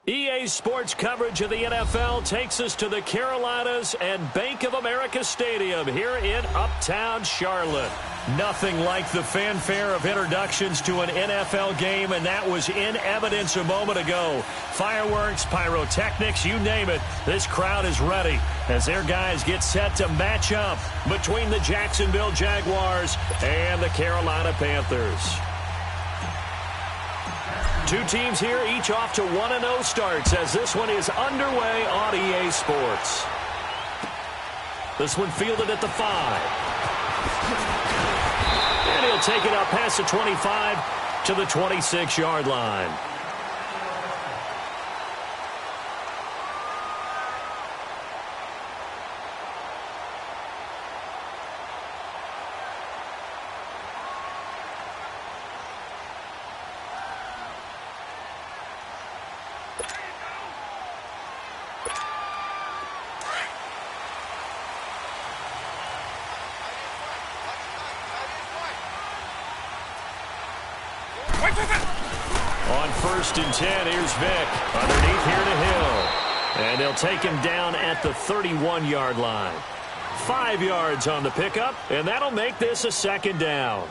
EA Sports coverage of the NFL takes us to the Carolinas and Bank of America Stadium here in Uptown Charlotte. Nothing like the fanfare of introductions to an NFL game, and that was in evidence a moment ago. Fireworks, pyrotechnics, you name it. This crowd is ready as their guys get set to match up between the Jacksonville Jaguars and the Carolina Panthers. Two teams here, each off to 1-0 starts as this one is underway on EA Sports. This one fielded at the 5. And he'll take it up past the 25 to the 26-yard line. On 1st and 10, here's Vick. Underneath here to Hill. And they'll take him down at the 31-yard line. 5 yards on the pickup, and that'll make this a 2nd down.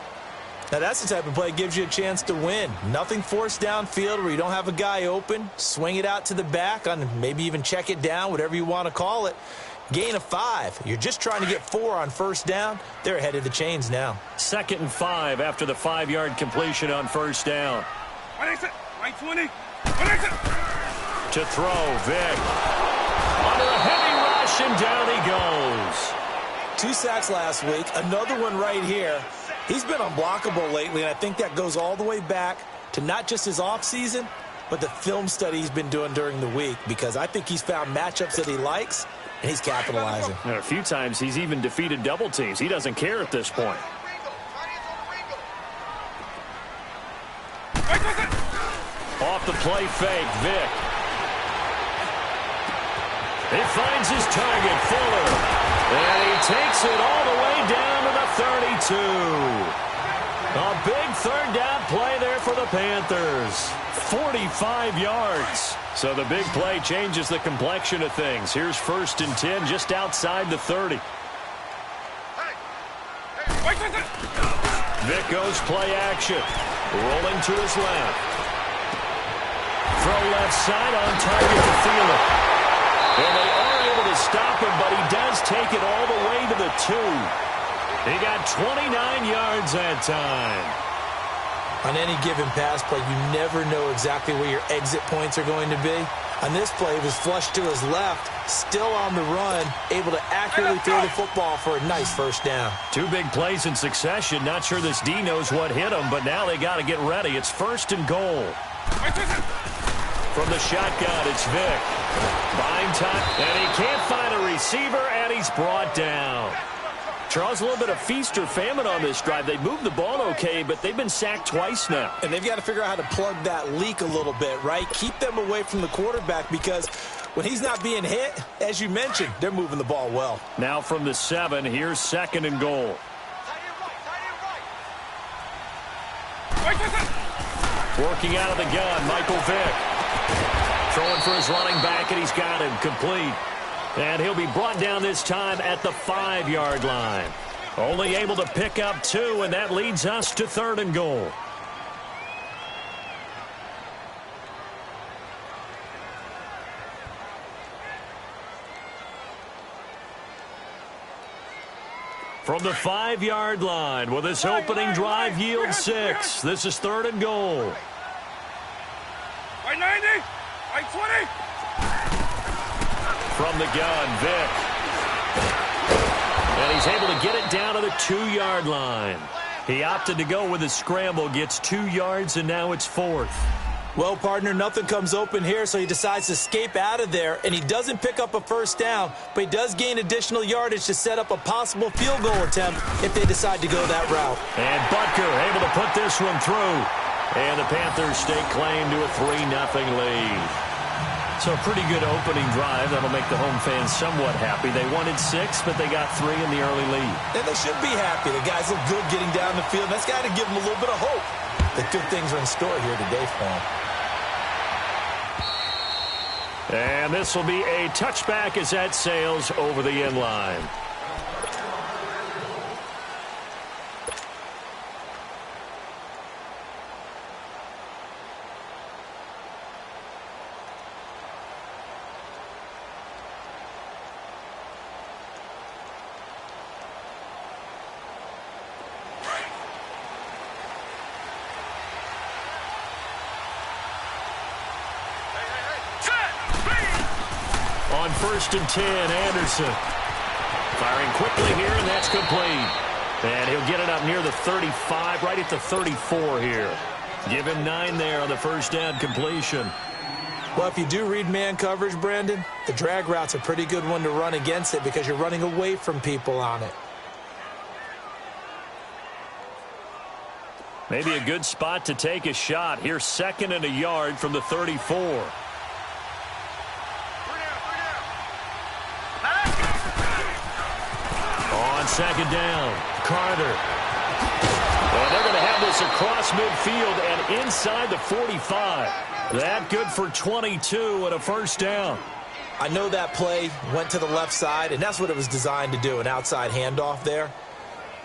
Now that's the type of play that gives you a chance to win. Nothing forced downfield where you don't have a guy open. Swing it out to the back, on maybe even check it down, whatever you want to call it. Gain of 5. You're just trying to get 4 on 1st down. They're ahead of the chains now. 2nd and 5 after the 5-yard completion on 1st down. To throw, Vick. Under a heavy rush, and down he goes. 2 sacks last week, another one right here. He's been unblockable lately, and I think that goes all the way back to not just his offseason, but the film study he's been doing during the week, because I think he's found matchups that he likes, and he's capitalizing. And a few times he's even defeated double teams. He doesn't care at this point. Off the play fake, Vick. He finds his target, Fuller. And he takes it all the way down to the 32. A big 3rd down play there for the Panthers. 45 yards. So the big play changes the complexion of things. Here's 1st and 10 just outside the 30. Vick goes play action. Rolling to his left. Throw left side on target to Thielen. And they are able to stop him, but he does take it all the way to the 2. He got 29 yards that time. On any given pass play, you never know exactly where your exit points are going to be. On this play, it was flushed to his left, still on the run, able to accurately throw the football for a nice 1st down. 2 big plays in succession. Not sure this D knows what hit him, but now they got to get ready. It's 1st and goal. From the shotgun, it's Vick. Buying time, and he can't find a receiver, and he's brought down. Charles, a little bit of feast or famine on this drive. They moved the ball okay, but they've been sacked twice now. And they've got to figure out how to plug that leak a little bit, right? Keep them away from the quarterback, because when he's not being hit, as you mentioned, they're moving the ball well. Now from the 7, here's 2nd and goal. Working out of the gun, Michael Vick. Throwing for his running back, and he's got him complete. And he'll be brought down this time at the 5-yard line. Only able to pick up 2, and that leads us to 3rd and goal. From the 5-yard line, will this opening drive yield 6? This is 3rd and goal. By 90, by 20. From the gun, Vick. And he's able to get it down to the 2-yard line. He opted to go with a scramble, gets 2 yards, and now it's 4th. Well, partner, nothing comes open here, so he decides to escape out of there, and he doesn't pick up a 1st down, but he does gain additional yardage to set up a possible field goal attempt if they decide to go that route. And Butker able to put this one through. And the Panthers stake claim to a 3-0 lead. So a pretty good opening drive. That'll make the home fans somewhat happy. They wanted 6, but they got 3 in the early lead. And they should be happy. The guys look good getting down the field. That's got to give them a little bit of hope that good things are in store here today for them. And this will be a touchback as that sails over the end line. On 1st and 10, Anderson. Firing quickly here, and that's complete. And he'll get it up near the 35, right at the 34 here. Give him 9 there on the first down completion. Well, if you do read man coverage, Brandon, the drag route's a pretty good one to run against it because you're running away from people on it. Maybe a good spot to take a shot. Here's 2nd and a yard from the 34. On 2nd down, Carter. And they're going to have this across midfield and inside the 45. That good for 22 and a first down. I know that play went to the left side, and that's what it was designed to do, an outside handoff there.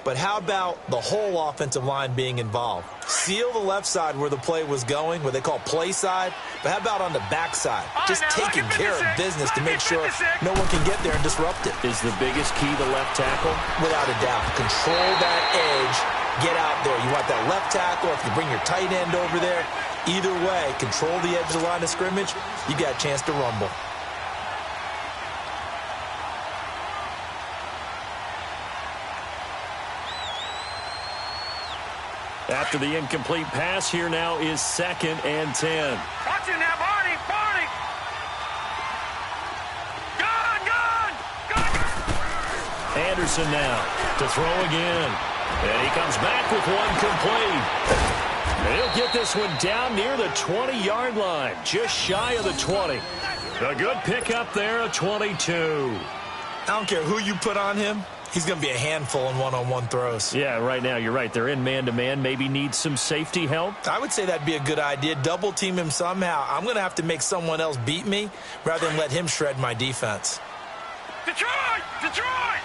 But how about the whole offensive line being involved? Seal the left side where the play was going, what they call play side. But how about on the back side? Just taking care of business to make sure no one can get there and disrupt it. Is the biggest key the left tackle? Without a doubt. Control that edge. Get out there. You want that left tackle, if you bring your tight end over there. Either way, control the edge of the line of scrimmage. You got a chance to rumble. After the incomplete pass, here now is 2nd and 10. Watch it now, Barney! Barney! Gun! Anderson now to throw again. And he comes back with one complete. And he'll get this one down near the 20-yard line, just shy of the 20. A good pickup there, a 22. I don't care who you put on him. He's going to be a handful in one-on-one throws. Yeah, right now, you're right. They're in man-to-man. Maybe need some safety help. I would say that'd be a good idea. Double team him somehow. I'm going to have to make someone else beat me rather than let him shred my defense. Detroit! Detroit!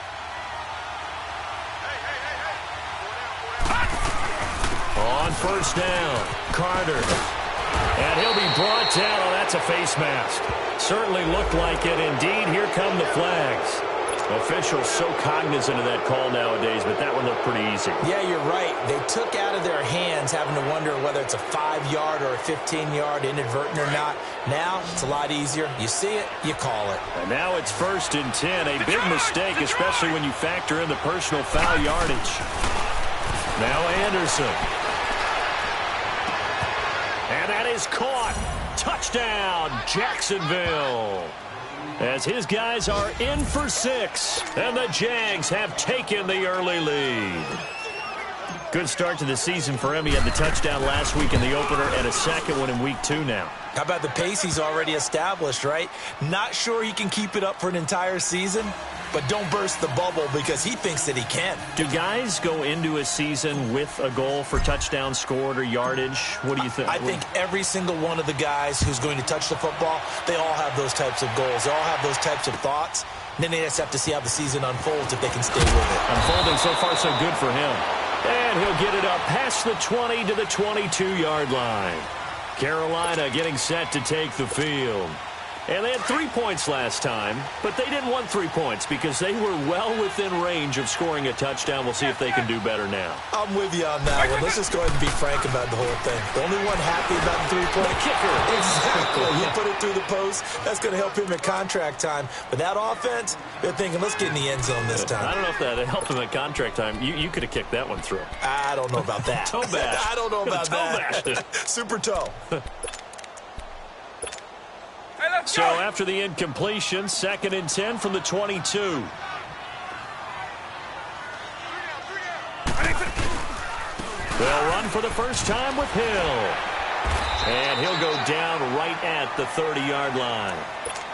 On 1st down, Carter. And he'll be brought down. Oh, that's a face mask. Certainly looked like it. Indeed, here come the flags. Officials so cognizant of that call nowadays, but that one looked pretty easy. Yeah, you're right. They took out of their hands having to wonder whether it's a 5-yard or a 15-yard, inadvertent or not. Now, it's a lot easier. You see it, you call it. And now it's 1st and 10. A big mistake, especially when you factor in the personal foul yardage. Now Anderson. And that is caught. Touchdown, Jacksonville. As his guys are in for 6, and the Jags have taken the early lead. Good start to the season for him. He had the touchdown last week in the opener and a second one in week 2 now. How about the pace he's already established, right? Not sure he can keep it up for an entire season, but don't burst the bubble because he thinks that he can. Do guys go into a season with a goal for touchdown scored or yardage? What do you think? I think every single one of the guys who's going to touch the football, they all have those types of goals. They all have those types of thoughts. And then they just have to see how the season unfolds if they can stay with it. Unfolding so far so good for him. And he'll get it up past the 20 to the 22-yard line. Carolina getting set to take the field. And they had 3 points last time, but they didn't want 3 points because they were well within range of scoring a touchdown. We'll see if they can do better now. I'm with you on that one. Let's just go ahead and be frank about the whole thing. The only one happy about the 3-point kicker. Exactly. He put it through the post. That's going to help him at contract time. But that offense, they're thinking, let's get in the end zone this time. I don't know if that helped him at contract time. You could have kicked that one through. I don't know about that. Toe bash. I don't know about that. Toe bash. Super toe. So after the incompletion, 2nd and 10 from the 22. They'll run for the first time with Hill. And he'll go down right at the 30-yard line.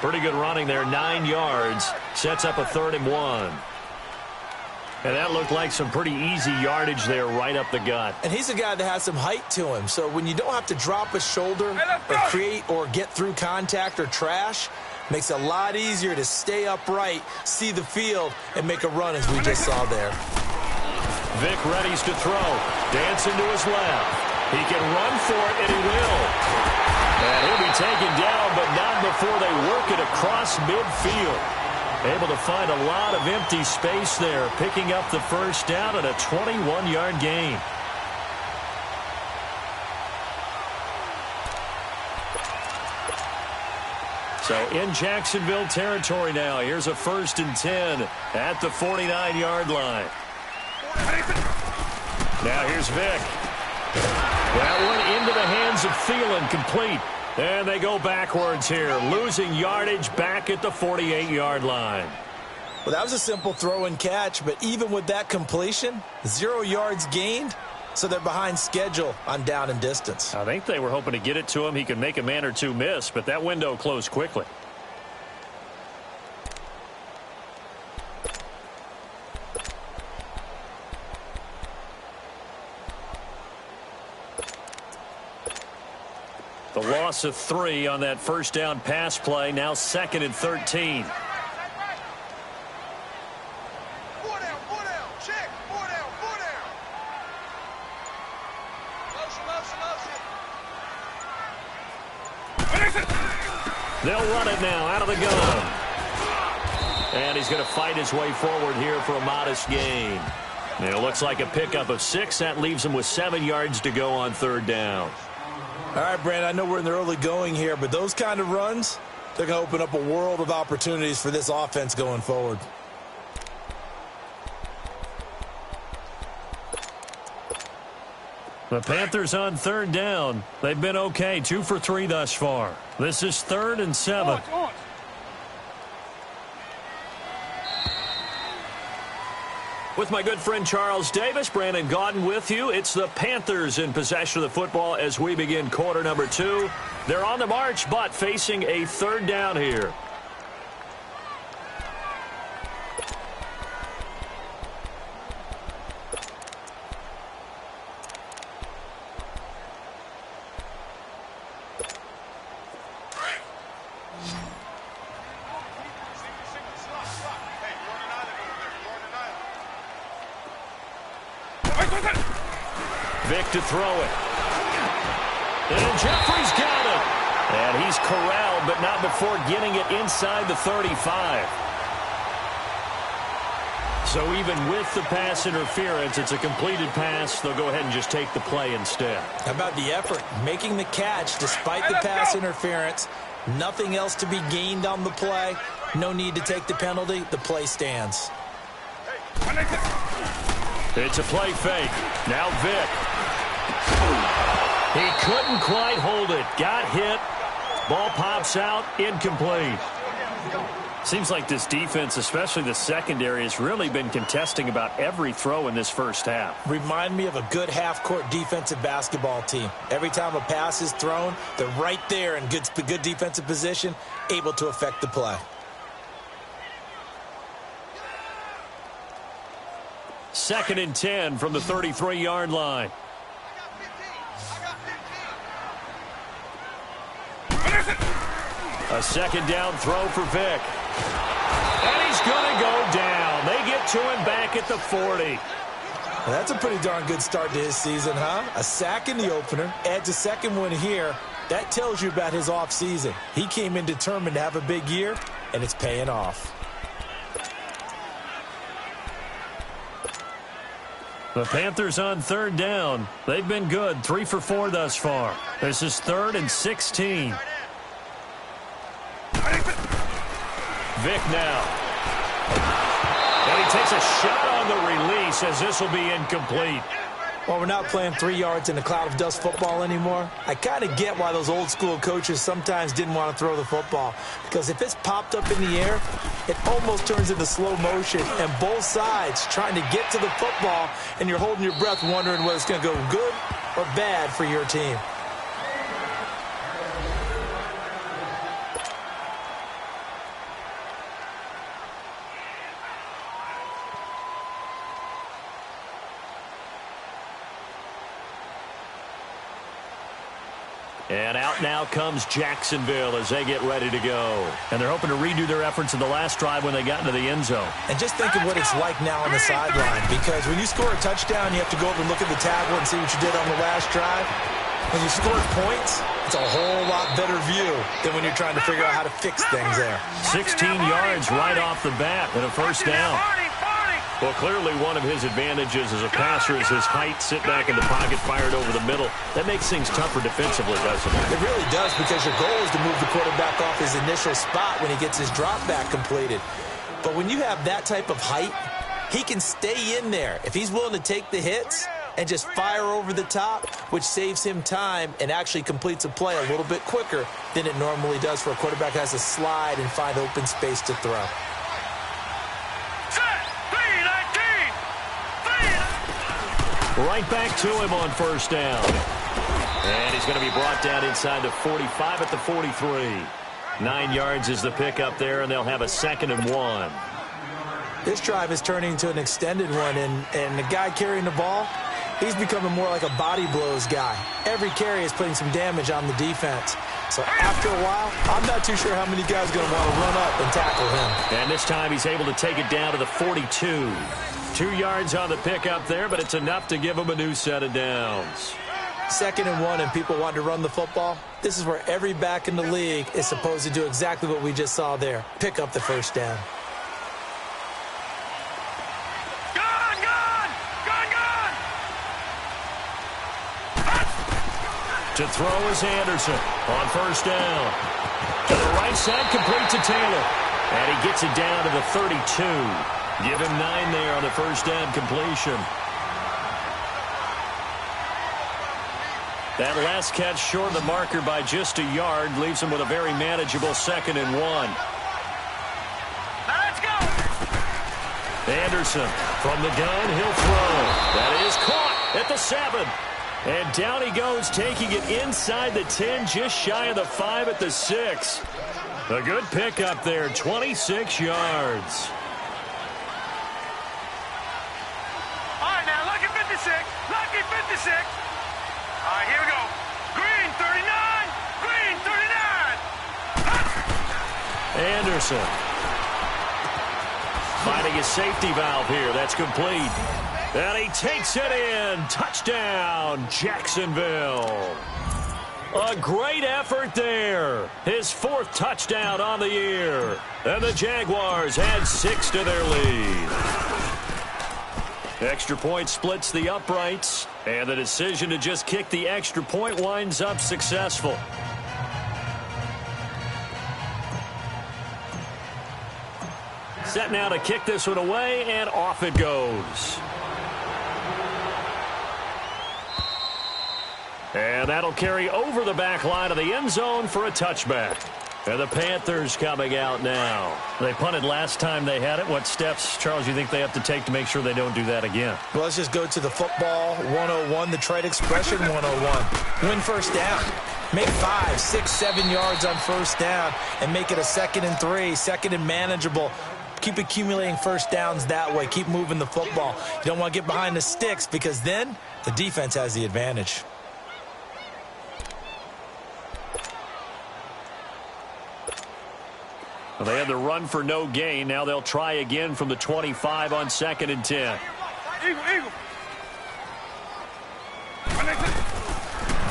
Pretty good running there, 9 yards. Sets up a 3rd and 1. And that looked like some pretty easy yardage there right up the gut. And he's a guy that has some height to him. So when you don't have to drop a shoulder or create or get through contact or trash, makes it a lot easier to stay upright, see the field, and make a run as we just saw there. Vic readies to throw. Dancing to his left. He can run for it, and he will. And he'll be taken down, but not before they work it across midfield. Able to find a lot of empty space there, picking up the first down and a 21-yard gain. So in Jacksonville territory now. Here's a 1st and 10 at the 49-yard line. Now here's Vic. That one into the hands of Thielen, complete. And they go backwards here, losing yardage back at the 48-yard line. Well, that was a simple throw and catch, but even with that completion, 0 yards gained, so they're behind schedule on down and distance. I think they were hoping to get it to him. He could make a man or two miss, but that window closed quickly. The loss of 3 on that first down pass play. Now 2nd and 13. 4 down, 4 down. Check. 4 down, 4 down. Motion. They'll run it now out of the gun. And he's going to fight his way forward here for a modest gain. And it looks like a pickup of 6. That leaves him with 7 yards to go on 3rd down. All right, Brandon, I know we're in the early going here, but those kind of runs, they're going to open up a world of opportunities for this offense going forward. The Panthers on 3rd down. They've been okay, 2 for 3 thus far. This is 3rd and 7. With my good friend Charles Davis, Brandon Gaudin with you. It's the Panthers in possession of the football as we begin quarter number 2. They're on the march, but facing a 3rd down here. Vic to throw it. And Jeffrey's got it. And he's corralled, but not before getting it inside the 35. So even with the pass interference, it's a completed pass. They'll go ahead and just take the play instead. How about the effort? Making the catch despite the pass interference. Nothing else to be gained on the play. No need to take the penalty. The play stands. It's a play fake. Now Vic. He couldn't quite hold it. Got hit. Ball pops out. Incomplete. Seems like this defense, especially the secondary, has really been contesting about every throw in this first half. Remind me of a good half-court defensive basketball team. Every time a pass is thrown, they're right there in good defensive position, able to affect the play. Second and 10 from the 33-yard line. A second down throw for Vic. And he's going to go down. They get to him back at the 40. Well, that's a pretty darn good start to his season, huh? A sack in the opener, adds a second one here. That tells you about his offseason. He came in determined to have a big year, and it's paying off. The Panthers on 3rd down. They've been good, 3 for 4 thus far. This is 3rd and 16. Vic now. And he takes a shot on the release as this will be incomplete. Well, we're not playing 3 yards in a cloud of dust football anymore. I kind of get why those old school coaches sometimes didn't want to throw the football. Because if it's popped up in the air, it almost turns into slow motion. And both sides trying to get to the football, and you're holding your breath wondering whether it's going to go good or bad for your team. And out now comes Jacksonville as they get ready to go. And they're hoping to redo their efforts in the last drive when they got into the end zone. And just think of what it's like now on the sideline, because when you score a touchdown, you have to go over and look at the tackle and see what you did on the last drive. When you score points, it's a whole lot better view than when you're trying to figure out how to fix things there. 16 yards right off the bat and a first down. Well, clearly one of his advantages as a passer is his height, sit back in the pocket, fired over the middle. That makes things tougher defensively, doesn't it? It really does, because your goal is to move the quarterback off his initial spot when he gets his drop back completed. But when you have that type of height, he can stay in there if he's willing to take the hits and just fire over the top, which saves him time and actually completes a play a little bit quicker than it normally does for a quarterback that has to slide and find open space to throw. Right back to him on first down. And he's going to be brought down inside the 45 at the 43. 9 yards is the pickup there, and they'll have a 2nd and 1. This drive is turning into an extended one, and the guy carrying the ball, he's becoming more like a body blows guy. Every carry is putting some damage on the defense. So after a while, I'm not too sure how many guys are going to want to run up and tackle him. And this time he's able to take it down to the 42. 2 yards on the pickup there, but it's enough to give him a new set of downs. 2nd and 1, and people want to run the football. This is where every back in the league is supposed to do exactly what we just saw there. Pick up the first down. To throw is Anderson on first down. To the right side, complete to Taylor. And he gets it down to the 32. Give him 9 there on the first down completion. That last catch short of the marker by just a yard leaves him with a very manageable 2nd and 1. Let's go. Anderson from the gun, he'll throw. That is caught at the 7. And down he goes, taking it inside the 10, just shy of the 5 at the 6. A good pickup there, 26 yards. All right, now, lucky 56. Lucky 56. All right, here we go. Green 39. Green 39. Anderson finding a safety valve here. That's complete. And he takes it in. Touchdown, Jacksonville. A great effort there. His 4th touchdown on the year. And the Jaguars add 6 to their lead. Extra point splits the uprights. And the decision to just kick the extra point winds up successful. Set now to kick this one away, and off it goes. And that'll carry over the back line of the end zone for a touchback. And the Panthers coming out now. They punted last time they had it. What steps, Charles, you think they have to take to make sure they don't do that again? Well, let's just go to the football 101, the trade expression 101. Win first down. Make 5, 6, 7 yards on first down and make it a 2nd and 3, 2nd and manageable. Keep accumulating first downs that way. Keep moving the football. You don't want to get behind the sticks, because then the defense has the advantage. Well, they had the run for no gain. Now they'll try again from the 25 on 2nd and 10. Eagle.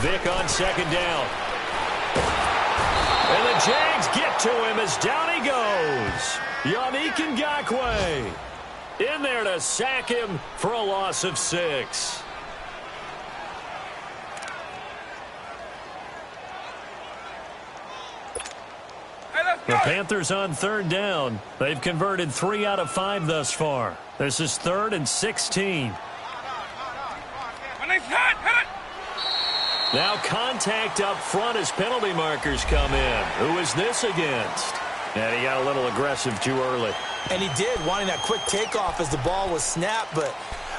Vick on 2nd down. And the Jags get to him as down he goes. Yannick Ngakoue in there to sack him for a loss of 6. The Panthers on 3rd down. They've converted 3 out of 5 thus far. This is 3rd and 16. Now contact up front as penalty markers come in. Who is this against? And he got a little aggressive too early. And he did, wanting that quick takeoff as the ball was snapped, but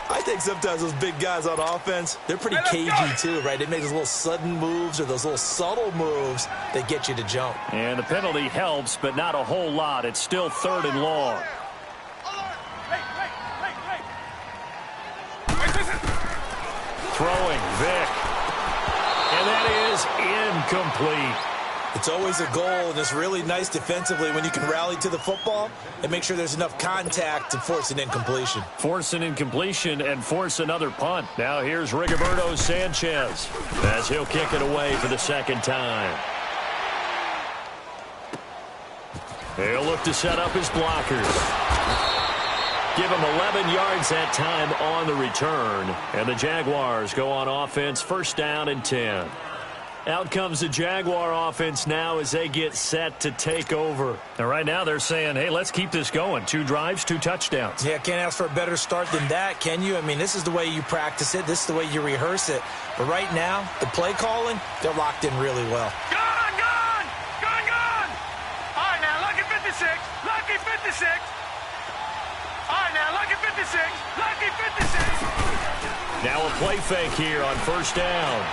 I think sometimes those big guys on offense, they're pretty cagey too, right? They make those little sudden moves or those little subtle moves that get you to jump. And the penalty helps, but not a whole lot. It's still 3rd and long. Throwing, Vick. And that is incomplete. It's always a goal, and it's really nice defensively when you can rally to the football and make sure there's enough contact to force an incompletion. Force an incompletion and force another punt. Now here's Rigoberto Sanchez as he'll kick it away for the second time. He'll look to set up his blockers. Give him 11 yards that time on the return. And the Jaguars go on offense, first down and 10. Out comes the Jaguar offense now as they get set to take over. And right now they're saying, hey, let's keep this going. 2 drives, 2 touchdowns. Yeah, can't ask for a better start than that, can you? I mean, this is the way you practice it. This is the way you rehearse it. But right now, the play calling, they're locked in really well. Gone, gone! Gone, gone! All right, now, lucky 56. Lucky 56. All right, now, lucky 56. Lucky 56. Now a play fake here on first down.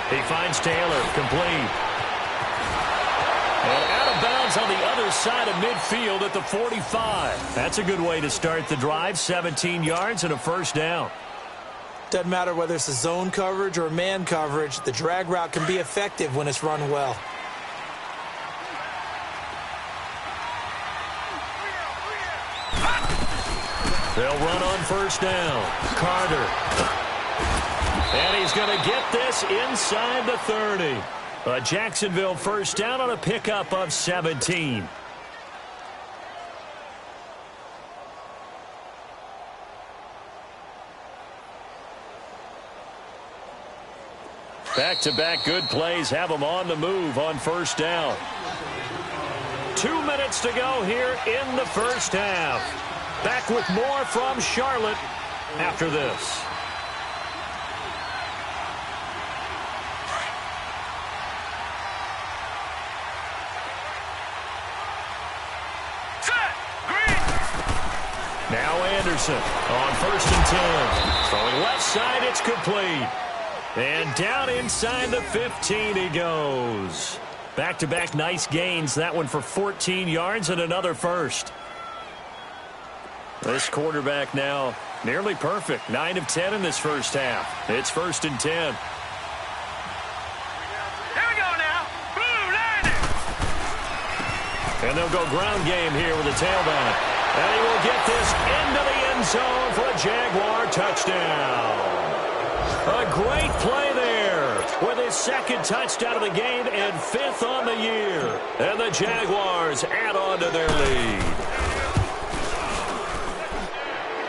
He finds Taylor, complete. And out of bounds on the other side of midfield at the 45. That's a good way to start the drive, 17 yards and a first down. Doesn't matter whether it's a zone coverage or man coverage, the drag route can be effective when it's run well. They'll run on first down. Carter. And he's going to get this inside the 30. A Jacksonville first down on a pickup of 17. Back-to-back good plays have them on the move on first down. 2 minutes to go here in the first half. Back with more from Charlotte after this. Now Anderson on first and 10. Throwing left side, it's complete. And down inside the 15 he goes. Back-to-back nice gains. That one for 14 yards and another first. This quarterback now nearly perfect. 9 of 10 in this first half. It's first and 10. Here we go now. Boom, landed. And they'll go ground game here with a tailback. And he will get this into the end zone for a Jaguar touchdown. A great play there with his second touchdown of the game and 5th on the year. And the Jaguars add on to their lead.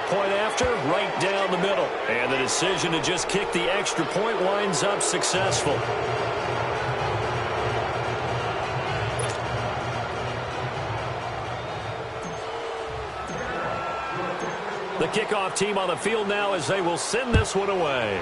Point after, right down the middle. And the decision to just kick the extra point winds up successful. The kickoff team on the field now as they will send this one away.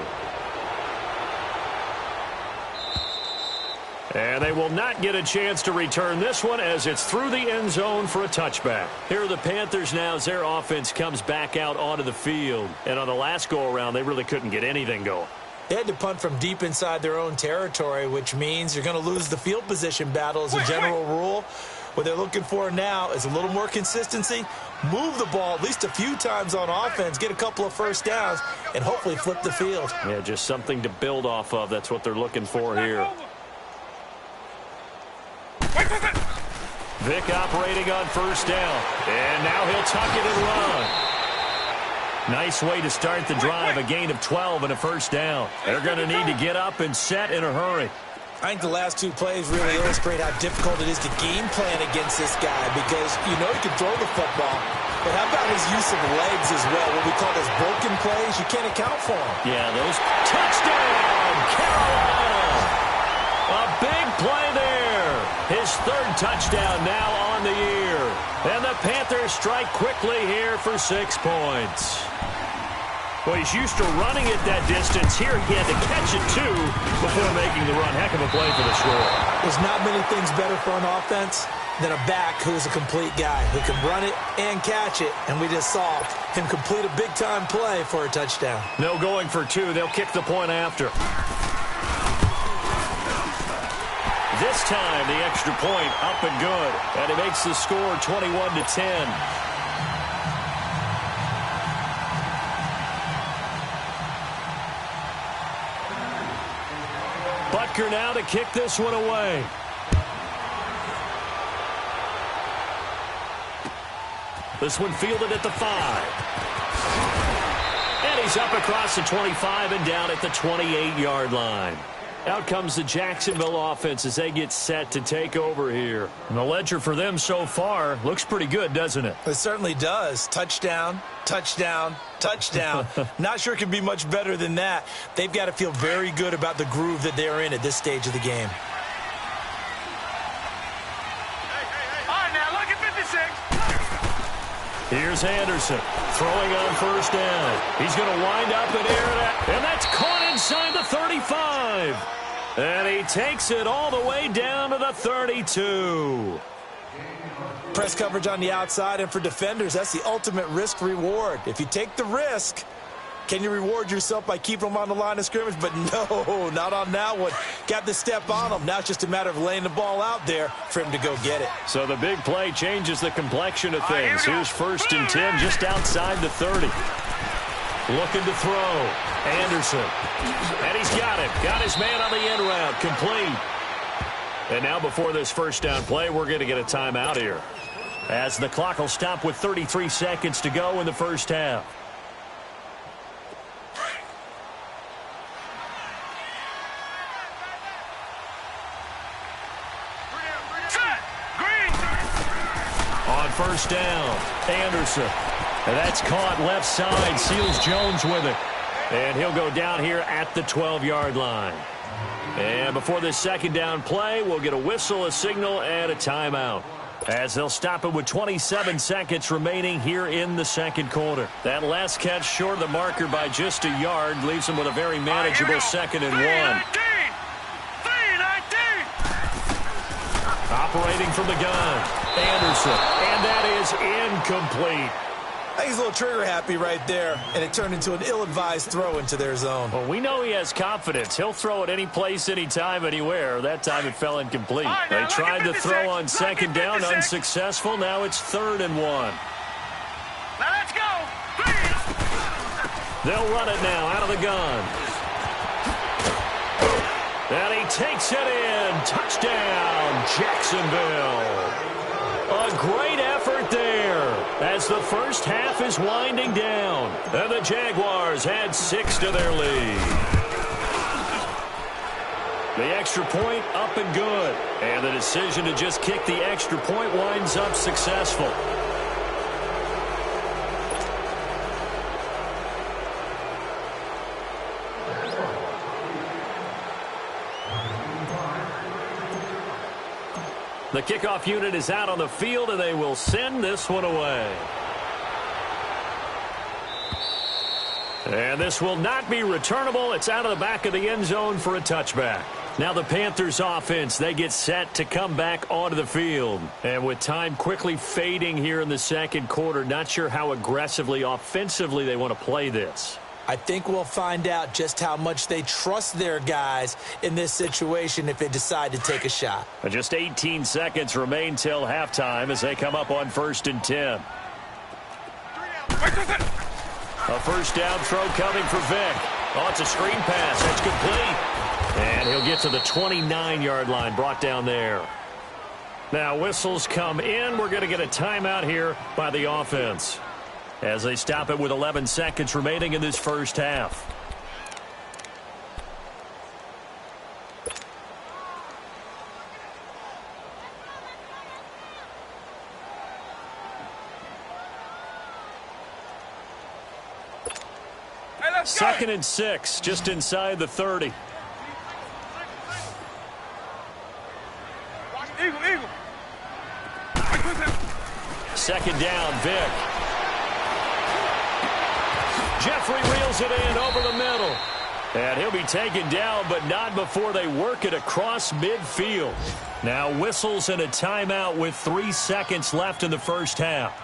And they will not get a chance to return this one as it's through the end zone for a touchback. Here are the Panthers now as their offense comes back out onto the field. And on the last go-around, they really couldn't get anything going. They had to punt from deep inside their own territory, which means you're going to lose the field position battle as a general rule. What they're looking for now is a little more consistency, move the ball at least a few times on offense, get a couple of first downs, and hopefully flip the field. Yeah, just something to build off of. That's what they're looking for here. Vick operating on first down. And now he'll tuck it and run. Nice way to start the drive, a gain of 12 and a first down. They're going to need to get up and set in a hurry. I think the last 2 plays really illustrate how difficult it is to game plan against this guy because you know he can throw the football, but how about his use of legs as well? What we call those broken plays, you can't account for them. Yeah, those touchdown, Carolina. A big play there. His 3rd touchdown now on the year. And the Panthers strike quickly here for 6 points. Well, he's used to running it that distance. Here he had to catch it, too, before making the run. Heck of a play for the score. There's not many things better for an offense than a back who's a complete guy who can run it and catch it. And we just saw him complete a big-time play for a touchdown. No going for 2. They'll kick the point after. This time, the extra point up and good. And it makes the score 21-10. Marker now to kick this one away. This one fielded at the 5. And he's up across the 25 and down at the 28-yard line. Out comes the Jacksonville offense as they get set to take over here. And the ledger for them so far looks pretty good, doesn't it? It certainly does. Touchdown, touchdown, touchdown. Not sure it can be much better than that. They've got to feel very good about the groove that they're in at this stage of the game. All right, now look at 56. Here's Anderson throwing on first down. He's going to wind up and air it out. And that's caught inside the 35. And he takes it all the way down to the 32. Press coverage on the outside, and for defenders, that's the ultimate risk-reward. If you take the risk, can you reward yourself by keeping them on the line of scrimmage? But no, not on that one. Got the step on him. Now it's just a matter of laying the ball out there for him to go get it. So the big play changes the complexion of things. Here's 1st and 10 just outside the 30. Looking to throw. Anderson. And he's got it. Got his man on the end route. Complete. And now before this first down play, we're going to get a timeout here, as the clock will stop with 33 seconds to go in the first half. On first down, Anderson. And that's caught left side. Seals Jones with it. And he'll go down here at the 12-yard line. And before this second down play, we'll get a whistle, a signal, and a timeout, as they'll stop it with 27 seconds remaining here in the second quarter. That last catch short of the marker by just a yard leaves them with a very manageable 2nd and 1. 3-19. Operating from the gun, Anderson, and that is incomplete. I think he's a little trigger happy right there, and it turned into an ill-advised throw into their zone. Well, we know he has confidence. He'll throw it any place, anytime, anywhere. That time it fell incomplete. They tried to throw on second down, unsuccessful. Now it's 3rd and 1. Now let's go. Please. They'll run it now out of the gun. And he takes it in. Touchdown, Jacksonville. A great effort there as the first half is winding down. And the Jaguars add 6 to their lead. The extra point up and good. And the decision to just kick the extra point winds up successful. The kickoff unit is out on the field, and they will send this one away. And this will not be returnable. It's out of the back of the end zone for a touchback. Now the Panthers offense, they get set to come back onto the field. And with time quickly fading here in the second quarter, not sure how aggressively, offensively they want to play this. I think we'll find out just how much they trust their guys in this situation if they decide to take a shot. Just 18 seconds remain till halftime as they come up on 1st and 10. A first down throw coming for Vick. Oh, it's a screen pass. That's complete. And he'll get to the 29-yard line, brought down there. Now whistles come in. We're going to get a timeout here by the offense, as they stop it with 11 seconds remaining in this first half. Hey, 2nd and 6, just inside the 30. Eagle. 2nd down, Vick. Jeffrey reels it in over the middle. And he'll be taken down, but not before they work it across midfield. Now whistles and a timeout with 3 seconds left in the first half.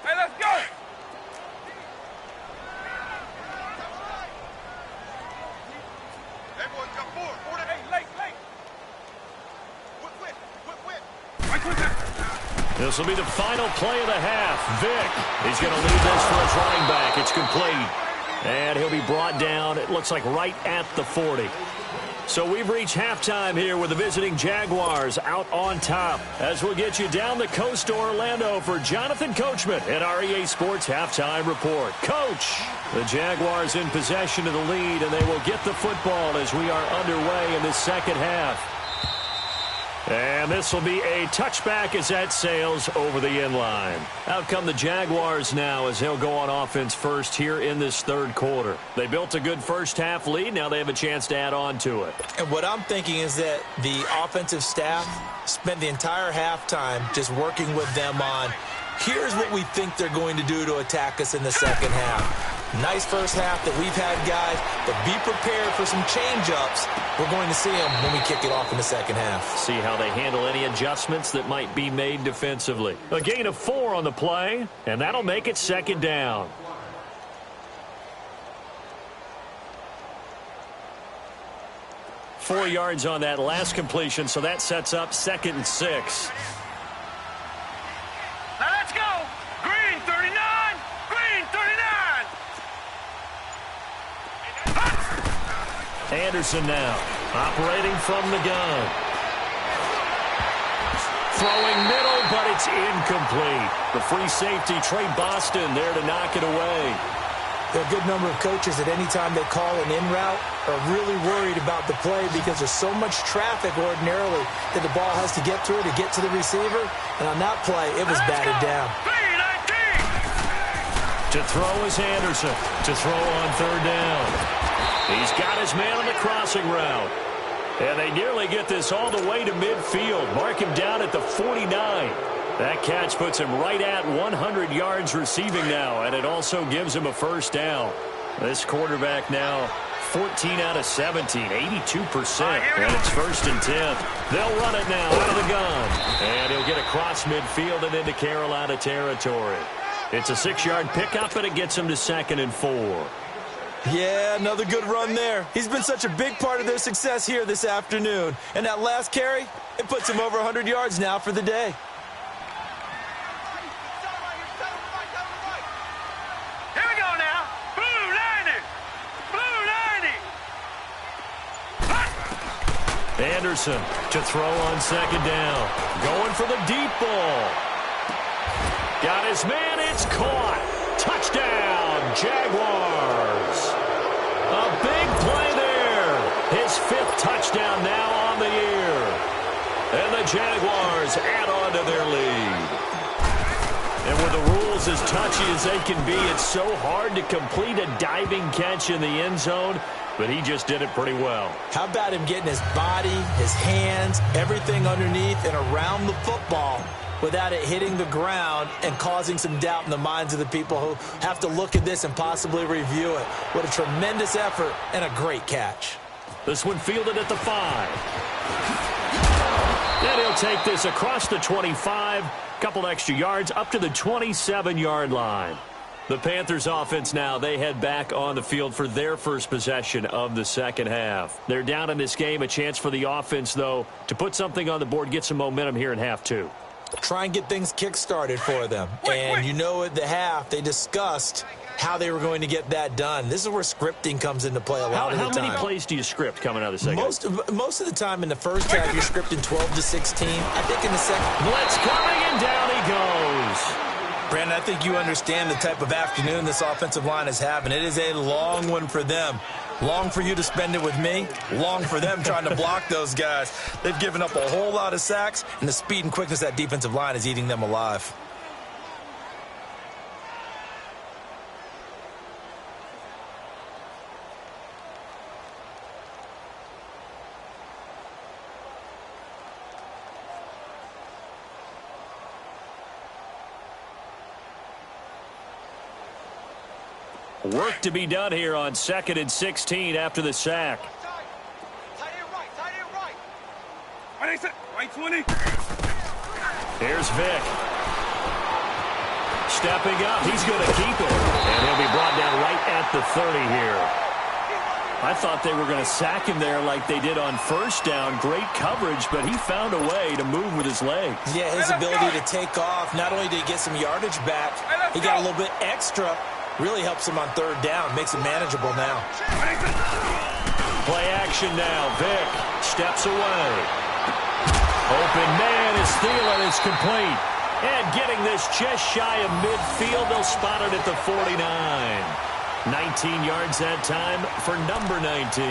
Hey, let's go. Everyone come forward. Hey, late. This will be the final play of the half. Vick, he's going to lead this for his running back. It's complete. And he'll be brought down, it looks like, right at the 40. So we've reached halftime here with the visiting Jaguars out on top. As we'll get you down the coast to Orlando for Jonathan Coachman at our EA Sports Halftime Report. Coach, the Jaguars in possession of the lead, and they will get the football as we are underway in the second half. And this will be a touchback as that sails over the end line. Out come the Jaguars now as they'll go on offense first here in this third quarter. They built a good first half lead. Now they have a chance to add on to it. And what I'm thinking is that the offensive staff spent the entire halftime just working with them on, here's what we think they're going to do to attack us in the second half. Nice first half that we've had, guys, but be prepared for some change-ups. We're going to see them when we kick it off in the second half. See how they handle any adjustments that might be made defensively. A gain of 4 on the play, and that'll make it second down. Four yards on that last completion, so that sets up 2nd and 6. Now let's go. Green 39. Green 39. Anderson now, operating from the gun. Throwing middle, but it's incomplete. The free safety, Trey Boston, there to knock it away. There are a good number of coaches at any time they call an in route are really worried about the play because there's so much traffic ordinarily that the ball has to get through to get to the receiver. And on that play, it was batted down. To throw is Anderson. To throw on third down. He's got his man on the crossing route. And they nearly get this all the way to midfield. Mark him down at the 49. That catch puts him right at 100 yards receiving now, and it also gives him a first down. This quarterback now 14 out of 17, 82%, and it's 1st and 10. They'll run it now out of the gun, and he'll get across midfield and into Carolina territory. It's a 6-yard pickup, and it gets him to 2nd and 4. Yeah, another good run there. He's been such a big part of their success here this afternoon. And that last carry, it puts him over 100 yards now for the day. Here we go now. Blue 90. Blue 90. Anderson to throw on 2nd down. Going for the deep ball. Got his man. It's caught. Touchdown, Jaguars. A big play there. His 5th touchdown now on the year. And the Jaguars add on to their lead. And with the rules as touchy as they can be, it's so hard to complete a diving catch in the end zone, but he just did it pretty well. How about him getting his body, his hands, everything underneath and around the football without it hitting the ground and causing some doubt in the minds of the people who have to look at this and possibly review it. What a tremendous effort and a great catch. This one fielded at the 5. And he'll take this across the 25, couple extra yards up to the 27-yard line. The Panthers offense now, they head back on the field for their first possession of the second half. They're down in this game, a chance for the offense, though, to put something on the board, get some momentum here in half 2. Try and get things kick-started for them. And you know at the half, they discussed how they were going to get that done. This is where scripting comes into play a lot of the time. How many plays do you script coming out of the second? Most of the time in the first half, you're scripting 12 to 16. I think in the second. Blitz coming, and down he goes. Brandon, I think you understand the type of afternoon this offensive line is having. It is a long one for them. Long for you to spend it with me. Long for them trying to block those guys. They've given up a whole lot of sacks, and the speed and quickness of that defensive line is eating them alive. Work to be done here on 2nd and 16 after the sack. Tight end right. Right 20. Here's Vick. Stepping up. He's going to keep it. And he'll be brought down right at the 30 here. I thought they were going to sack him there like they did on first down. Great coverage, but he found a way to move with his legs. Yeah, his ability to take off, not only did he get some yardage back, he got a little bit extra. Really helps him on third down, makes it manageable now. Play action now. Vick steps away. Open man is Thielen. It's complete. And getting this just shy of midfield, they'll spot it at the 49. 19 yards that time for number 19.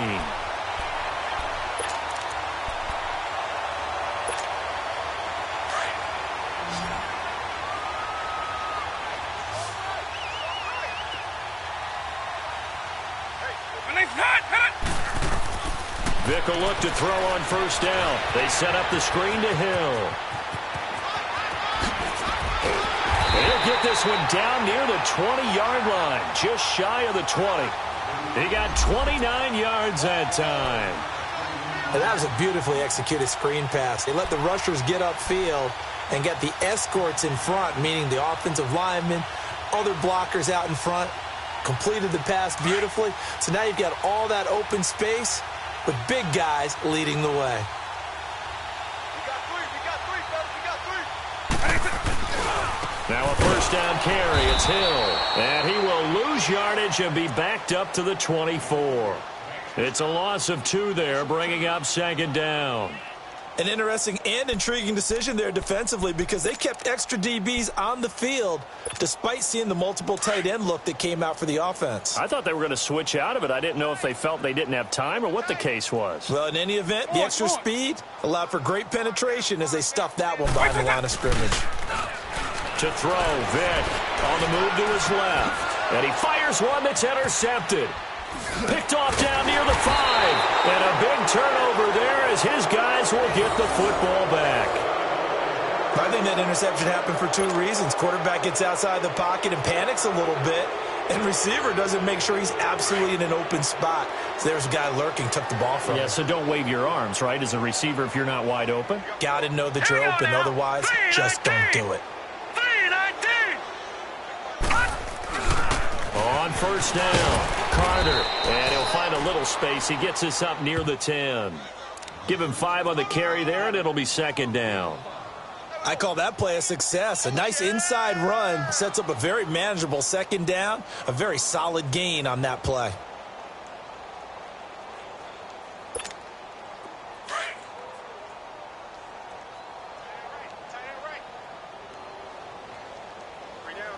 Vick will look to throw on first down. They set up the screen to Hill. He'll get this one down near the 20-yard line, just shy of the 20. He got 29 yards that time. And that was a beautifully executed screen pass. They let the rushers get upfield and get the escorts in front, meaning the offensive linemen, other blockers out in front, completed the pass beautifully. So now you've got all that open space with big guys leading the way. Now a first down carry. It's Hill. And he will lose yardage and be backed up to the 24. It's a loss of 2 there, bringing up second down. An interesting and intriguing decision there defensively because they kept extra DBs on the field despite seeing the multiple tight end look that came out for the offense. I thought they were going to switch out of it. I didn't know if they felt they didn't have time or what the case was. Well, in any event, the extra speed allowed for great penetration as they stuffed that one behind the line of scrimmage. To throw, Vick on the move to his left. And he fires one that's intercepted. Picked off down near the 5. And a big turnover there as his guys will get the football back. I think that interception happened for 2 reasons. Quarterback gets outside the pocket and panics a little bit. And receiver doesn't make sure he's absolutely in an open spot. So there's a guy lurking, took the ball from him. Yeah, so don't wave your arms, right, as a receiver if you're not wide open? Got to know that you're open. Otherwise, just don't do it. On first down, Carter. And he'll find a little space. He gets this up near the 10. Give him 5 on the carry there, and it'll be second down. I call that play a success. A nice inside run sets up a very manageable second down. A very solid gain on that play.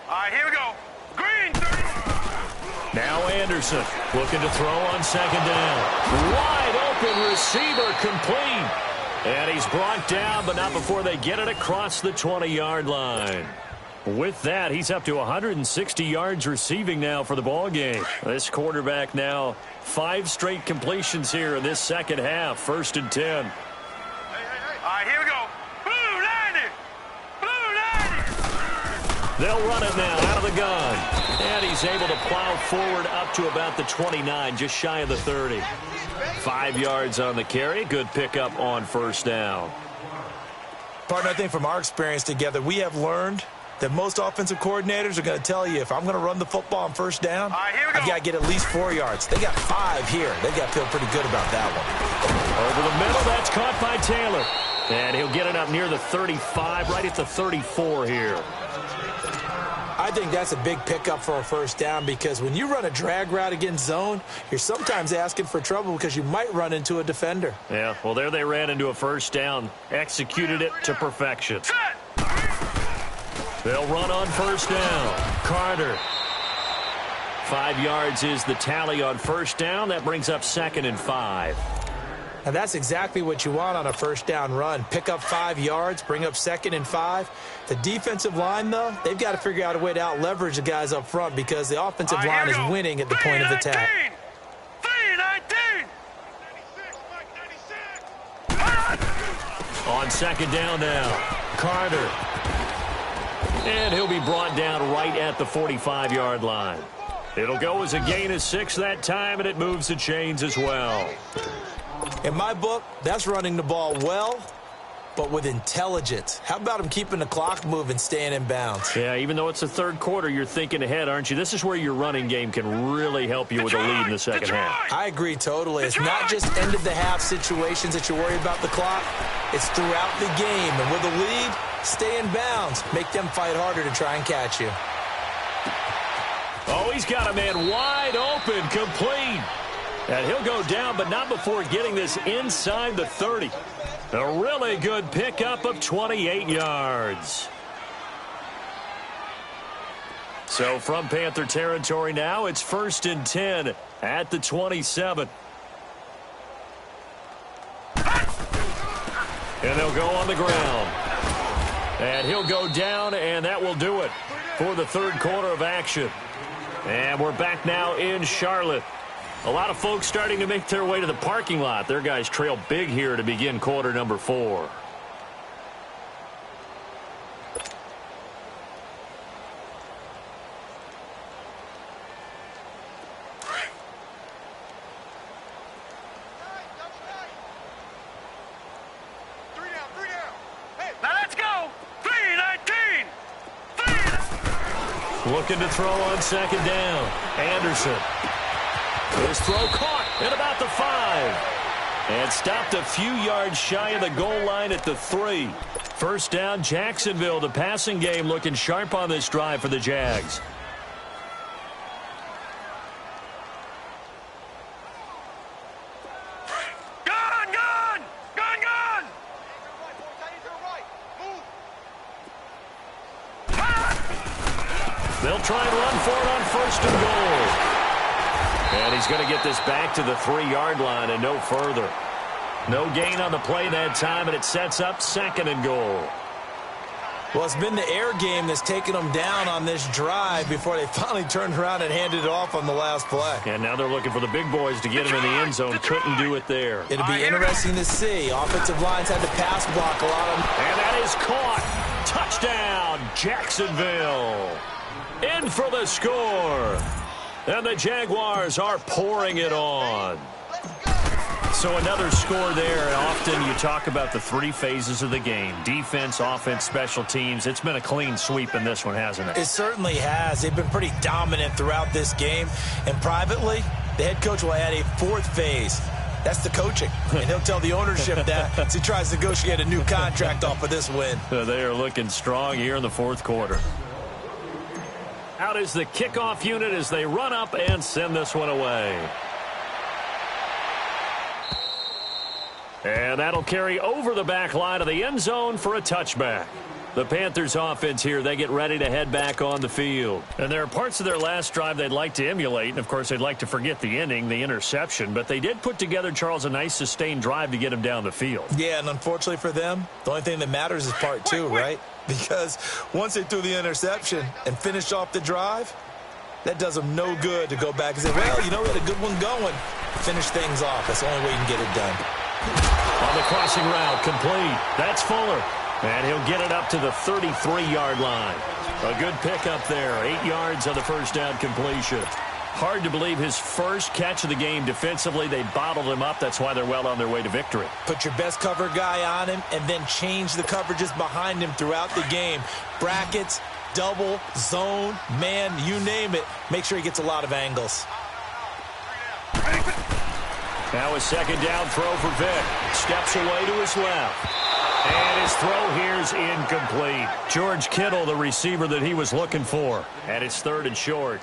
All right, here we go. Green. Now Anderson looking to throw on second down. Wide open receiver complete. And he's brought down, but not before they get it across the 20-yard line. With that, he's up to 160 yards receiving now for the ball game. This quarterback now 5 straight completions here in this second half. 1st and 10. All right, here we go. Blue 90. Blue 90. They'll run it now out of the gun. And he's able to plow forward up to about the 29, just shy of the 30. 5 yards on the carry. Good pickup on first down. Partner, I think from our experience together, we have learned that most offensive coordinators are going to tell you, if I'm going to run the football on first down, I've got to get at least 4 yards. They got 5 here. They got to feel pretty good about that one. Over the middle, that's caught by Taylor. And he'll get it up near the 35, right at the 34 here. I think that's a big pickup for a first down because when you run a drag route against zone, you're sometimes asking for trouble because you might run into a defender. Yeah, well, there they ran into a first down, executed it to perfection. They'll run on first down. Carter. 5 yards is the tally on first down. That brings up 2nd and 5. And that's exactly what you want on a first down run. Pick up 5 yards, bring up 2nd and 5. The defensive line, though, they've got to figure out a way to out-leverage the guys up front because the offensive line is winning at the point of attack. 3-19. On second down now, Carter. And he'll be brought down right at the 45-yard line. It'll go as a gain of 6 that time, and it moves the chains as well. In my book, that's running the ball well but with intelligence. How about him keeping the clock moving, staying in bounds? Yeah, even though it's the third quarter, you're thinking ahead, aren't you? This is where your running game can really help you with a lead in the second half. I agree totally. It's not just end-of-the-half situations that you worry about the clock. It's throughout the game. And with a lead, stay in bounds. Make them fight harder to try and catch you. Oh, he's got a man wide open, complete. And he'll go down, but not before getting this inside the 30. A really good pickup of 28 yards. So from Panther territory now, it's 1st and 10 at the 27. And they'll go on the ground. And he'll go down, and that will do it for the third quarter of action. And we're back now in Charlotte. A lot of folks starting to make their way to the parking lot. Their guys trail big here to begin quarter number 4. Looking to throw on second down. Anderson. His throw caught at about the 5. And stopped a few yards shy of the goal line at the 3. First down, Jacksonville. The passing game looking sharp on this drive for the Jags. They'll try and run for it on 1st and goal. And he's going to get this back to the 3-yard line and no further. No gain on the play that time, and it sets up 2nd and goal. Well, it's been the air game that's taken them down on this drive before they finally turned around and handed it off on the last play. And now they're looking for the big boys to get him in the end zone. Couldn't do it there. It'll be interesting to see. Offensive lines had to pass block a lot of them. And that is caught. Touchdown, Jacksonville. In for the score. And the Jaguars are pouring it on. So another score there. And often you talk about the 3 phases of the game. Defense, offense, special teams. It's been a clean sweep in this one, hasn't it? It certainly has. They've been pretty dominant throughout this game. And privately, the head coach will add a 4th phase. That's the coaching. And he'll tell the ownership that as he tries to negotiate a new contract off of this win. They are looking strong here in the 4th quarter. Out is the kickoff unit as they run up and send this one away. And that'll carry over the back line of the end zone for a touchback. The Panthers offense here, they get ready to head back on the field. And there are parts of their last drive they'd like to emulate. And, of course, they'd like to forget the ending, the interception. But they did put together, Charles, a nice sustained drive to get him down the field. Yeah, and unfortunately for them, the only thing that matters is part 2, right? Because once they threw the interception and finished off the drive, that does them no good to go back and say, well, you know, we had a good one going. Finish things off. That's the only way you can get it done. On the crossing route, complete. That's Fuller. And he'll get it up to the 33-yard line. A good pickup there. 8 yards on the first down completion. Hard to believe his first catch of the game defensively. They bottled him up. That's why they're well on their way to victory. Put your best cover guy on him and then change the coverages behind him throughout the game. Brackets, double, zone, man, you name it. Make sure he gets a lot of angles. Now a second down throw for Vick. Steps away to his left. And his throw here's incomplete. George Kittle, the receiver that he was looking for. And it's 3rd and short.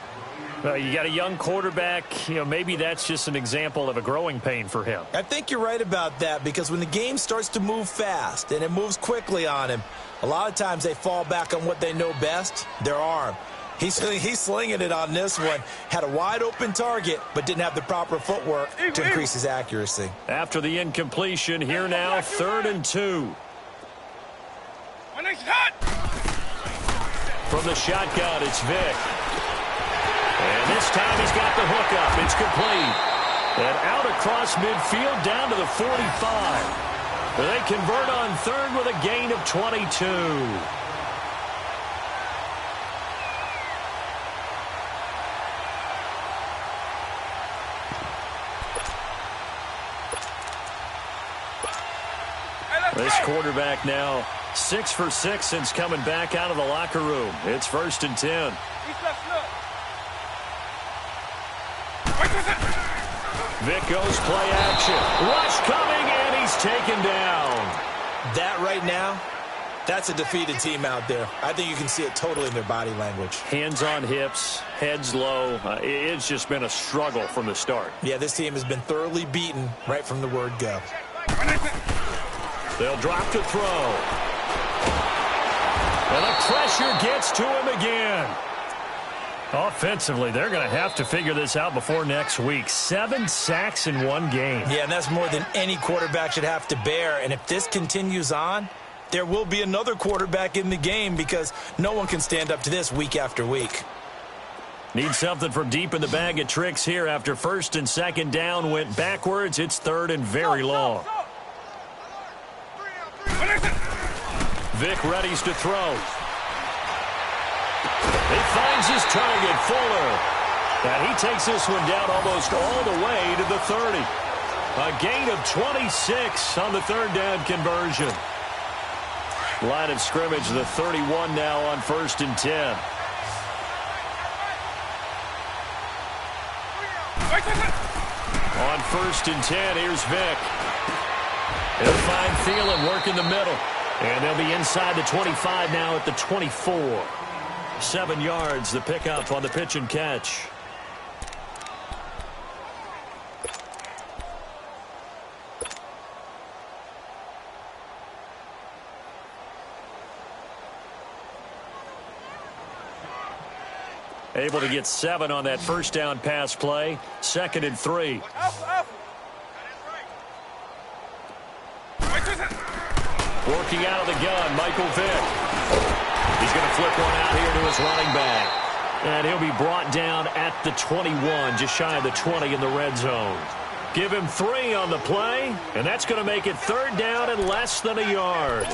You got a young quarterback. You know, maybe that's just an example of a growing pain for him. I think you're right about that because when the game starts to move fast and it moves quickly on him, a lot of times they fall back on what they know best, their arm. He's slinging it on this one. Had a wide-open target, but didn't have the proper footwork to increase his accuracy. After the incompletion, here now, 3rd and 2. From the shotgun, it's Vick. And this time he's got the hook up. It's complete. And out across midfield down to the 45. They convert on 3rd with a gain of 22. This quarterback now 6 for 6 since coming back out of the locker room. It's 1st and 10. Vic goes play action. Rush coming, and he's taken down. That right now, that's a defeated team out there. I think you can see it totally in their body language. Hands on hips, heads low. It's just been a struggle from the start. Yeah, this team has been thoroughly beaten right from the word go. They'll drop to throw. And the pressure gets to him again. Offensively, they're going to have to figure this out before next week. 7 sacks in one game. Yeah, and that's more than any quarterback should have to bear. And if this continues on, there will be another quarterback in the game because no one can stand up to this week after week. Need something from deep in the bag of tricks here after 1st and 2nd down went backwards. It's 3rd and very long. Vic readies to throw. He finds his target, Fuller. And he takes this one down almost all the way to the 30. A gain of 26 on the 3rd down conversion. Line of scrimmage, the 31 now on 1st and 10. On 1st and 10, here's Vic. He'll find Thielen working the middle. And they'll be inside the 25 now at the 24. 7 yards, the pickup on the pitch and catch. Able to get 7 on that 1st down pass play. 2nd and 3. Working out of the gun, Michael Vick. He's going to flip one out here to his running back. And he'll be brought down at the 21, just shy of the 20 in the red zone. Give him 3 on the play, and that's going to make it 3rd down and less than a yard.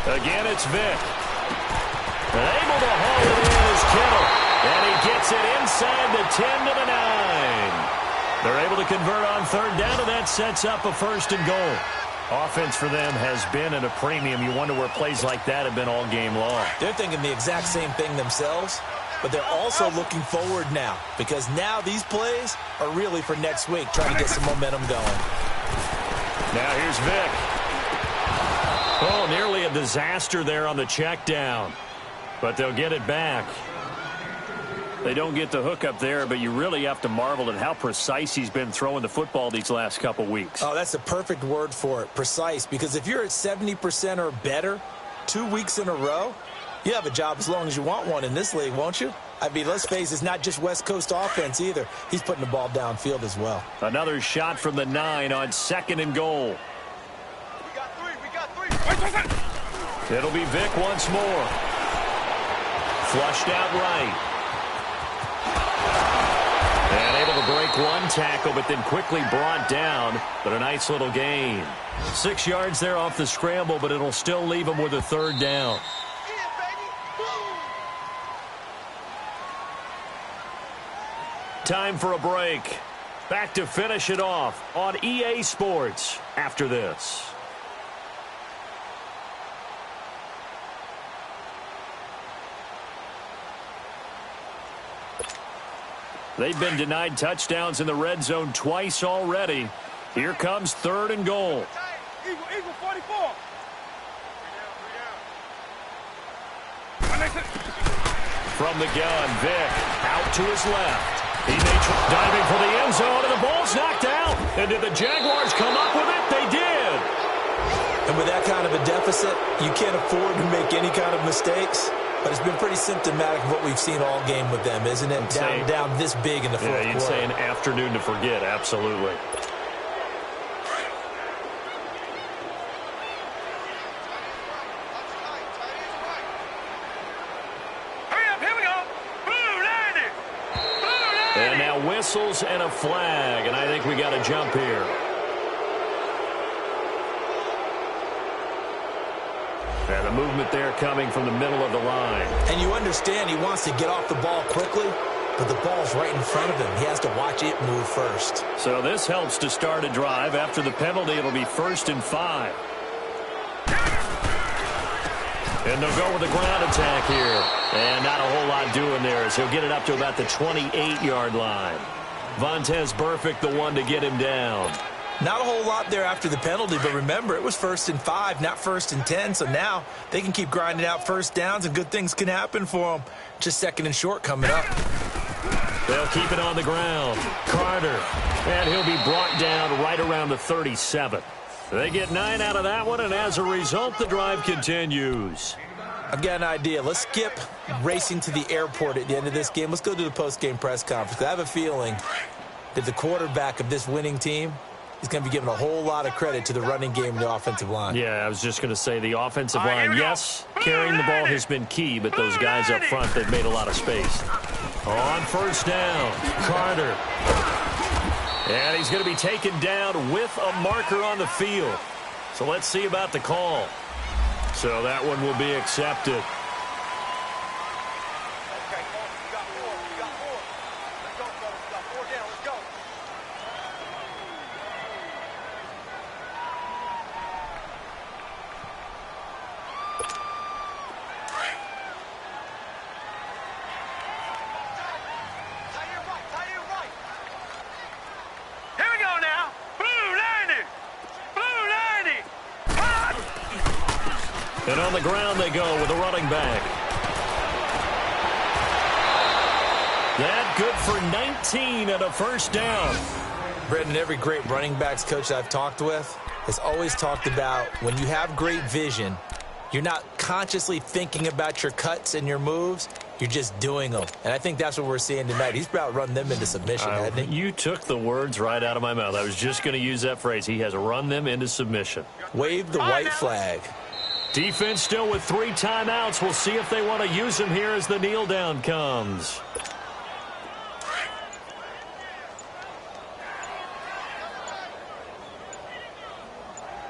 Again, it's Vic. And able to haul it in is Kittle. And he gets it inside the 10 to the 9. They're able to convert on 3rd down, and that sets up a 1st and goal. Offense for them has been at a premium. You wonder where plays like that have been all game long. They're thinking the exact same thing themselves, but they're also looking forward now because now these plays are really for next week, trying to get some momentum going. Now here's Vic. Oh, nearly a disaster there on the check down. But they'll get it back. They don't get the hook up there, but you really have to marvel at how precise he's been throwing the football these last couple weeks. Oh, that's the perfect word for it, precise, because if you're at 70% or better 2 weeks in a row, you have a job as long as you want one in this league, won't you? I mean, let's face it, it's not just West Coast offense either. He's putting the ball downfield as well. Another shot from the 9 on 2nd and goal. We got three. It'll be Vic once more. Flushed out right. And able to break one tackle, but then quickly brought down. But a nice little gain. 6 yards there off the scramble, but it'll still leave him with a 3rd down. Time for a break. Back to finish it off on EA Sports after this. They've been denied touchdowns in the red zone twice already. Here comes 3rd and goal. Eagle 44. From the gun, Vic out to his left. He may try diving for the end zone, and the ball's knocked out. And did the Jaguars come up with it? They did. And with that kind of a deficit, you can't afford to make any kind of mistakes. But it's been pretty symptomatic of what we've seen all game with them, isn't it? Down this big in the fourth quarter. Yeah, you'd say an afternoon to forget, absolutely. Hurry up, here we go. Blue landed. And now whistles and a flag, and I think we got a jump here. And the movement there coming from the middle of the line. And you understand he wants to get off the ball quickly, but the ball's right in front of him. He has to watch it move first. So this helps to start a drive. After the penalty, it'll be 1st and 5. And they'll go with a ground attack here. And not a whole lot doing there as he'll get it up to about the 28-yard line. Vontaze Burfict, the one to get him down. Not a whole lot there after the penalty, but remember, it was 1st and 5, not 1st and 10. So now they can keep grinding out first downs, and good things can happen for them. Just 2nd and short coming up. They'll keep it on the ground. Carter. And he'll be brought down right around the 37. They get 9 out of that one, and as a result, the drive continues. I've got an idea. Let's skip racing to the airport at the end of this game. Let's go to the post-game press conference. I have a feeling that the quarterback of this winning team is going to be giving a whole lot of credit to the running game and the offensive line. Yeah, I was just going to say the offensive line, yes, carrying the ball has been key, but those guys up front, they've made a lot of space. On 1st down, Carter. And he's going to be taken down with a marker on the field. So let's see about the call. So that one will be accepted. Okay, you got 4. You got 4. Let's go, fellas. We got 4 down. Let's go. Tie it right. Here we go now. Blue 90. Blue 90. And on the ground they go with a running back. That good for 19 and a 1st down. Brendan, every great running backs coach I've talked with has always talked about when you have great vision, you're not consciously thinking about your cuts and your moves. You're just doing them. And I think that's what we're seeing tonight. He's about run them into submission, hasn't he? You took the words right out of my mouth. I was just going to use that phrase. He has run them into submission. Wave the white flag. Defense still with 3 timeouts. We'll see if they want to use them here as the kneel down comes.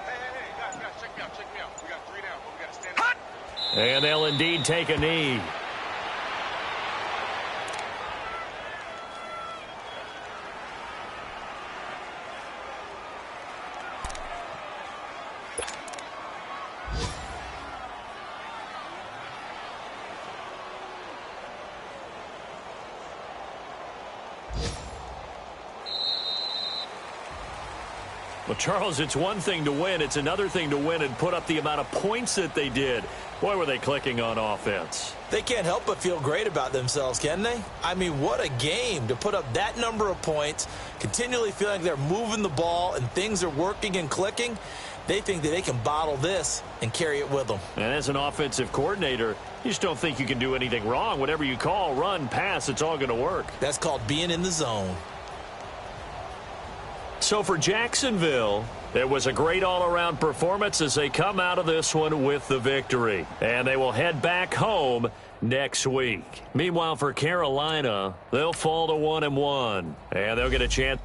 Hey, guys, check me out. We got 3 down, but we got to stand up. And they'll indeed take a knee. Well, Charles, it's one thing to win. It's another thing to win and put up the amount of points that they did. Boy, were they clicking on offense. They can't help but feel great about themselves, can they? I mean, what a game to put up that number of points, continually feeling like they're moving the ball and things are working and clicking. They think that they can bottle this and carry it with them. And as an offensive coordinator, you just don't think you can do anything wrong. Whatever you call, run, pass, it's all going to work. That's called being in the zone. So for Jacksonville, it was a great all-around performance as they come out of this one with the victory. And they will head back home next week. Meanwhile, for Carolina, they'll fall to 1-1. And they'll get a chance